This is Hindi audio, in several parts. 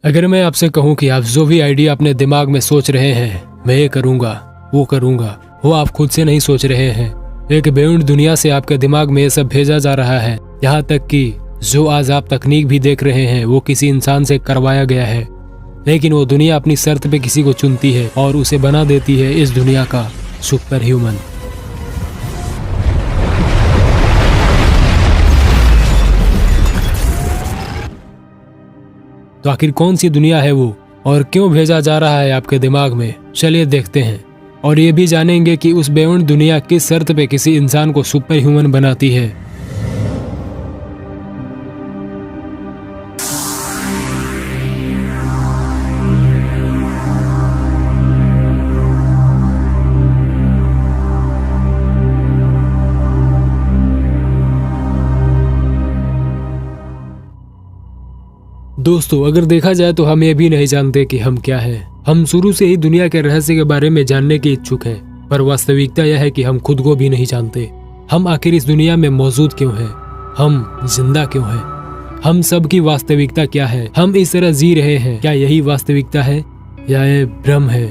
अगर मैं आपसे कहूं कि आप जो भी आइडिया अपने दिमाग में सोच रहे हैं, मैं ये करूंगा, वो आप खुद से नहीं सोच रहे हैं। एक बेउंड दुनिया से आपके दिमाग में ये सब भेजा जा रहा है। यहाँ तक कि जो आज आप तकनीक भी देख रहे हैं वो किसी इंसान से करवाया गया है, लेकिन वो दुनिया अपनी शर्त पे किसी को चुनती है और उसे बना देती है इस दुनिया का सुपर ह्यूमन। तो आखिर कौन सी दुनिया है वो और क्यों भेजा जा रहा है आपके दिमाग में, चलिए देखते हैं। और ये भी जानेंगे कि उस बेउंड दुनिया किस शर्त पे किसी इंसान को सुपर ह्यूमन बनाती है। दोस्तों, अगर देखा जाए तो हम ये भी नहीं जानते कि हम क्या हैं। हम शुरू से ही दुनिया के रहस्य के बारे में जानने के इच्छुक हैं, पर वास्तविकता यह है कि हम खुद को भी नहीं जानते। हम आखिर इस दुनिया में मौजूद क्यों हैं? हम जिंदा क्यों हैं? हम सब की वास्तविकता क्या है? हम इस तरह जी रहे हैं, क्या यही वास्तविकता है या ये भ्रम है?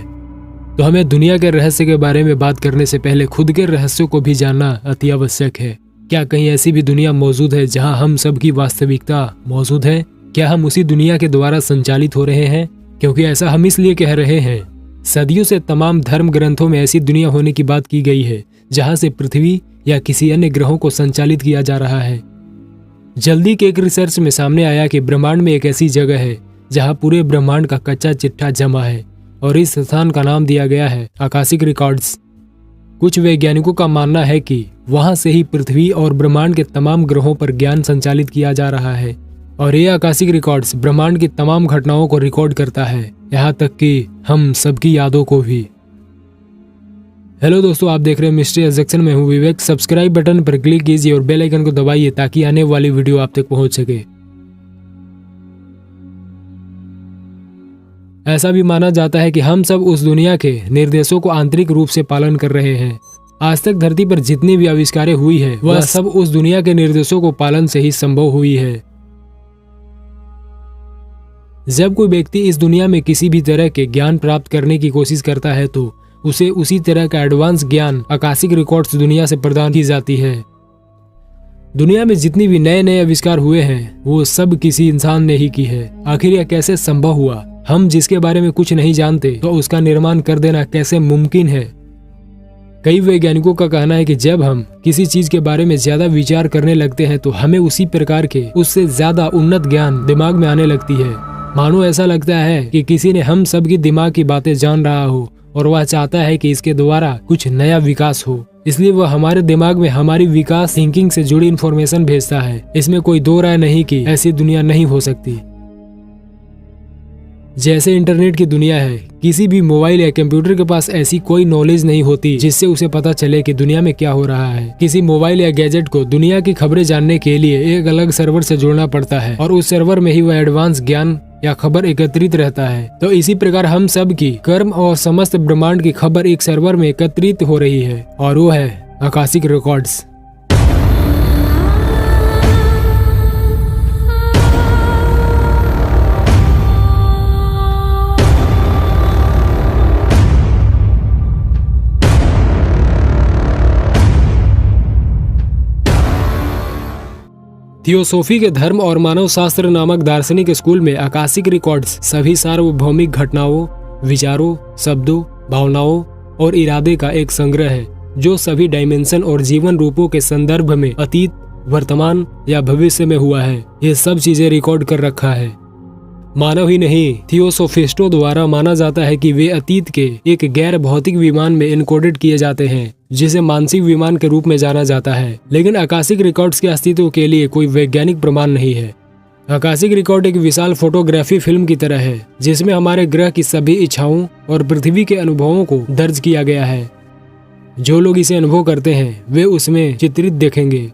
तो हमें दुनिया के रहस्य के बारे में बात करने से पहले खुद के रहस्यों को भी जानना अति आवश्यक है। क्या कहीं ऐसी भी दुनिया मौजूद है जहाँ हम सब की वास्तविकता मौजूद है? क्या हम उसी दुनिया के द्वारा संचालित हो रहे हैं? क्योंकि ऐसा हम इसलिए कह रहे हैं, सदियों से तमाम धर्म ग्रंथों में ऐसी दुनिया होने की बात की गई है जहां से पृथ्वी या किसी अन्य ग्रहों को संचालित किया जा रहा है। जल्दी के एक रिसर्च में सामने आया कि ब्रह्मांड में एक ऐसी जगह है जहां पूरे ब्रह्मांड का कच्चा चिट्ठा जमा है और इस स्थान का नाम दिया गया है आकाशिक रिकॉर्ड्स। कुछ वैज्ञानिकों का मानना है कि वहां से ही पृथ्वी और ब्रह्मांड के तमाम ग्रहों पर ज्ञान संचालित किया जा रहा है और ये आकाशिक रिकॉर्ड्स ब्रह्मांड की तमाम घटनाओं को रिकॉर्ड करता है, यहाँ तक कि हम सबकी यादों को भी। हेलो दोस्तों, आप देख रहे हैं मिस्ट्री जंक्शन में हूँ विवेक। सब्सक्राइब बटन पर क्लिक कीजिए और बेल आइकन को दबाइए ताकि आने वाली वीडियो आप तक पहुंच सके। ऐसा भी माना जाता है कि हम सब उस दुनिया के निर्देशों को आंतरिक रूप से पालन कर रहे हैं। आज तक धरती पर जितनी भी आविष्कारें हुई है वह सब उस दुनिया के निर्देशों को पालन से ही संभव हुई है। जब कोई व्यक्ति इस दुनिया में किसी भी तरह के ज्ञान प्राप्त करने की कोशिश करता है तो उसे उसी तरह का एडवांस ज्ञान आकाशिक रिकॉर्ड्स दुनिया से प्रदान की जाती है। दुनिया में जितनी भी नए नए आविष्कार हुए हैं वो सब किसी इंसान ने ही की है। आखिर यह कैसे संभव हुआ? हम जिसके बारे में कुछ नहीं जानते तो उसका निर्माण कर देना कैसे मुमकिन है? कई वैज्ञानिकों का कहना है कि जब हम किसी चीज के बारे में ज्यादा विचार करने लगते हैं तो हमें उसी प्रकार के उससे ज्यादा उन्नत ज्ञान दिमाग में आने लगती है। मानो ऐसा लगता है कि किसी ने हम सब की दिमाग की बातें जान रहा हो और वह चाहता है कि इसके द्वारा कुछ नया विकास हो, इसलिए वह हमारे दिमाग में हमारी विकास थिंकिंग से जुड़ी इंफॉर्मेशन भेजता है। इसमें कोई दो राय नहीं कि ऐसी दुनिया नहीं हो सकती। जैसे इंटरनेट की दुनिया है, किसी भी मोबाइल या कंप्यूटर के पास ऐसी कोई नॉलेज नहीं होती जिससे उसे पता चले कि दुनिया में क्या हो रहा है। किसी मोबाइल या गैजेट को दुनिया की खबरें जानने के लिए एक अलग सर्वर से जोड़ना पड़ता है और उस सर्वर में ही वह एडवांस ज्ञान या खबर एकत्रित रहता है। तो इसी प्रकार हम सब की कर्म और समस्त ब्रह्मांड की खबर एक सर्वर में एकत्रित हो रही है और वो है आकाशिक रिकॉर्ड्स। थियोसॉफी के धर्म और मानव शास्त्र नामक दार्शनिक स्कूल में आकाशिक रिकॉर्ड्स सभी सार्वभौमिक घटनाओं, विचारों, शब्दों, भावनाओं और इरादे का एक संग्रह है जो सभी डायमेंशन और जीवन रूपों के संदर्भ में अतीत, वर्तमान या भविष्य में हुआ है। ये सब चीजें रिकॉर्ड कर रखा है। मानव ही नहीं, थियोसोफिस्टों द्वारा माना जाता है कि वे अतीत के एक गैर भौतिक विमान में इनकोडेड किए जाते हैं जिसे मानसिक विमान के रूप में जाना जाता है। लेकिन आकाशिक रिकॉर्ड्स के अस्तित्व के लिए कोई वैज्ञानिक प्रमाण नहीं है। आकाशिक रिकॉर्ड एक विशाल फोटोग्राफी फिल्म की तरह है जिसमें हमारे ग्रह की सभी इच्छाओं और पृथ्वी के अनुभवों को दर्ज किया गया है। जो लोग इसे अनुभव करते हैं वे उसमें चित्रित देखेंगे।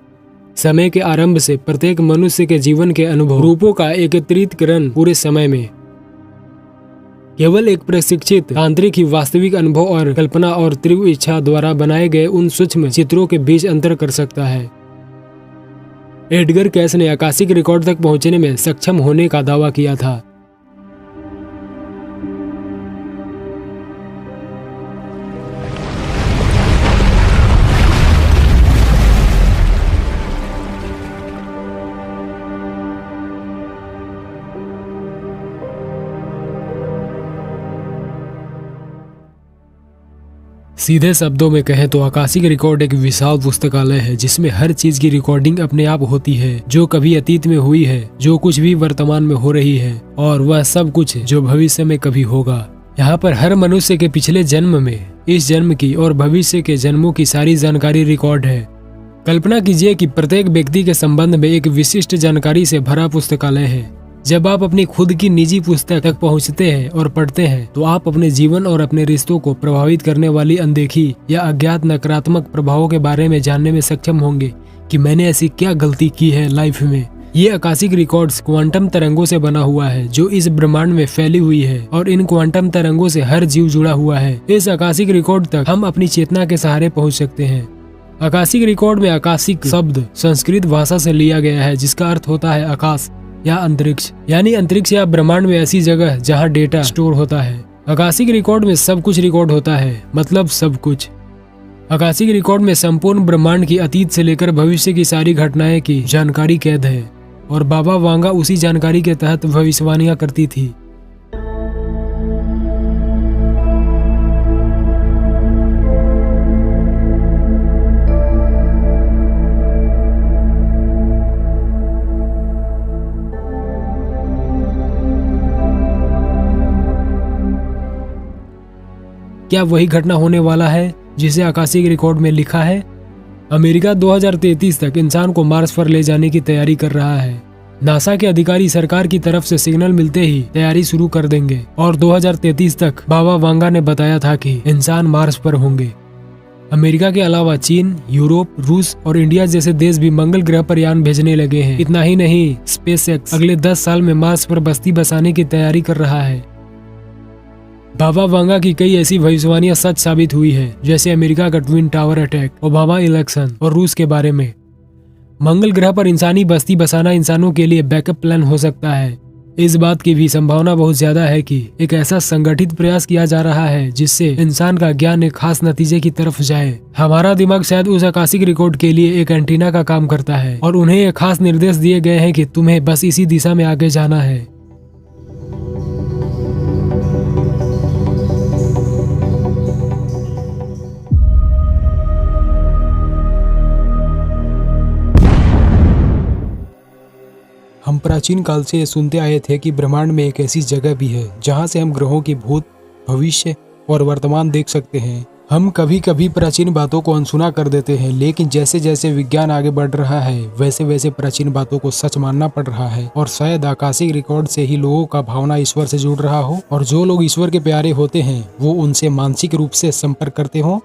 समय के आरंभ से प्रत्येक मनुष्य के जीवन के अनुभव रूपों का एकत्रितकरण पूरे समय में केवल एक प्रशिक्षित आंतरिक ही वास्तविक अनुभव और कल्पना और तीव्र इच्छा द्वारा बनाए गए उन सूक्ष्म चित्रों के बीच अंतर कर सकता है। एडगर कैस ने आकाशिक रिकॉर्ड तक पहुंचने में सक्षम होने का दावा किया था। सीधे शब्दों में कहें तो आकाशिक रिकॉर्ड एक विशाल पुस्तकालय है जिसमें हर चीज की रिकॉर्डिंग अपने आप होती है, जो कभी अतीत में हुई है, जो कुछ भी वर्तमान में हो रही है और वह सब कुछ जो भविष्य में कभी होगा। यहाँ पर हर मनुष्य के पिछले जन्म में, इस जन्म की और भविष्य के जन्मों की सारी जानकारी रिकॉर्ड है। कल्पना कीजिए कि प्रत्येक व्यक्ति के संबंध में एक विशिष्ट जानकारी से भरा पुस्तकालय है। जब आप अपनी खुद की निजी पुस्तक तक पहुंचते हैं और पढ़ते हैं तो आप अपने जीवन और अपने रिश्तों को प्रभावित करने वाली अनदेखी या अज्ञात नकारात्मक प्रभावों के बारे में जानने में सक्षम होंगे कि मैंने ऐसी क्या गलती की है लाइफ में। ये आकाशिक रिकॉर्ड्स क्वांटम तरंगों से बना हुआ है जो इस ब्रह्मांड में फैली हुई है और इन क्वांटम तरंगों से हर जीव जुड़ा हुआ है। इस आकाशिक रिकॉर्ड तक हम अपनी चेतना के सहारे पहुँच सकते हैं। आकाशिक रिकॉर्ड में आकाशिक शब्द संस्कृत भाषा से लिया गया है जिसका अर्थ होता है आकाश या अंतरिक्ष, यानी अंतरिक्ष या ब्रह्मांड में ऐसी जगह जहां डेटा स्टोर होता है। आकाशिक रिकॉर्ड में सब कुछ रिकॉर्ड होता है, मतलब सब कुछ। आकाशिक रिकॉर्ड में संपूर्ण ब्रह्मांड की अतीत से लेकर भविष्य की सारी घटनाएं की जानकारी कैद है और बाबा वांगा उसी जानकारी के तहत भविष्यवाणियां करती थी। क्या वही घटना होने वाला है जिसे आकाशिक रिकॉर्ड में लिखा है? अमेरिका 2033 तक इंसान को मार्स पर ले जाने की तैयारी कर रहा है। नासा के अधिकारी सरकार की तरफ से सिग्नल मिलते ही तैयारी शुरू कर देंगे और 2033 तक बाबा वांगा ने बताया था कि इंसान मार्स पर होंगे। अमेरिका के अलावा चीन, यूरोप, रूस और इंडिया जैसे देश भी मंगल ग्रह पर यान भेजने लगे हैं। इतना ही नहीं, स्पेसएक्स अगले 10 साल में मार्स पर बस्ती बसाने की तैयारी कर रहा है। बाबा वांगा की कई ऐसी भविष्यवाणियां सच साबित हुई है, जैसे अमेरिका का twin tower attack, Obama election और रूस के बारे में। मंगल ग्रह पर इंसानी बस्ती बसाना इंसानों के लिए बैकअप प्लान हो सकता है। इस बात की भी संभावना बहुत ज्यादा है कि एक ऐसा संगठित प्रयास किया जा रहा है जिससे इंसान का ज्ञान एक खास नतीजे की तरफ जाए। हमारा दिमाग शायद उस आकाशिक रिकॉर्ड के लिए एक एंटीना का काम करता है और उन्हें एक खास निर्देश दिए गए हैं कि तुम्हें बस इसी दिशा में आगे जाना है। हम प्राचीन काल से सुनते आए थे कि ब्रह्मांड में एक ऐसी जगह भी है जहां से हम ग्रहों की भूत, भविष्य और वर्तमान देख सकते हैं। हम कभी कभी प्राचीन बातों को अनसुना कर देते हैं, लेकिन जैसे जैसे विज्ञान आगे बढ़ रहा है वैसे वैसे प्राचीन बातों को सच मानना पड़ रहा है। और शायद आकाशिक रिकॉर्ड से ही लोगों का भावना ईश्वर से जुड़ रहा हो और जो लोग ईश्वर के प्यारे होते हैं वो उनसे मानसिक रूप से संपर्क करते हो।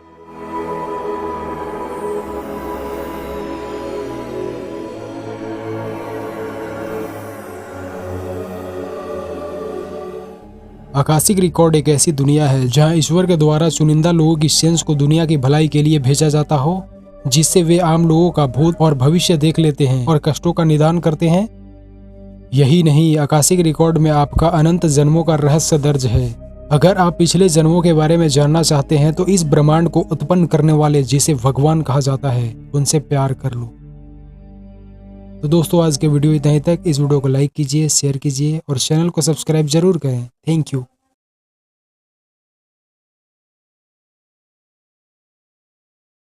आकाशिक रिकॉर्ड एक ऐसी दुनिया है जहां ईश्वर के द्वारा चुनिंदा लोगों की सेंस को दुनिया की भलाई के लिए भेजा जाता हो, जिससे वे आम लोगों का भूत और भविष्य देख लेते हैं और कष्टों का निदान करते हैं। यही नहीं, आकाशिक रिकॉर्ड में आपका अनंत जन्मों का रहस्य दर्ज है। अगर आप पिछले जन्मों के बारे में जानना चाहते हैं तो इस ब्रह्मांड को उत्पन्न करने वाले जिसे भगवान कहा जाता है उनसे प्यार कर लो। तो दोस्तों, आज के वीडियो इतना ही तक। इस वीडियो को लाइक कीजिए, शेयर कीजिए और चैनल को सब्सक्राइब जरूर करें। Thank you.